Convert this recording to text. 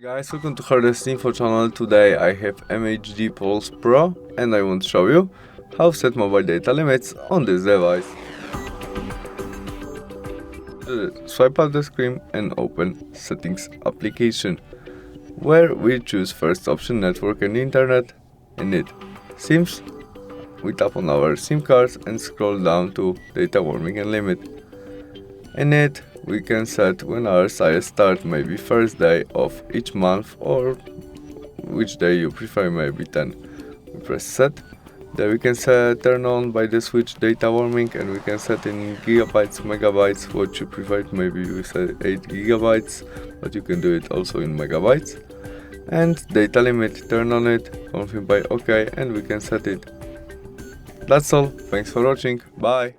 Guys, welcome to Hardest Info channel. Today I have HMD Pulse Pro and I want to show you how to set mobile data limits on this device. Swipe up the screen and open Settings application, where we choose first option Network and Internet. In it, SIMs, we tap on our SIM cards and scroll down to Data Warming and Limit. In it, we can set when our site starts, maybe first day of each month or which day you prefer, maybe 10. We press set. Then we can turn on by the switch data warming, and we can set in gigabytes, megabytes, what you prefer. Maybe you set 8 gigabytes, but you can do it also in megabytes. And data limit, turn on it, confirm by OK, and we can set it. That's all. Thanks for watching. Bye.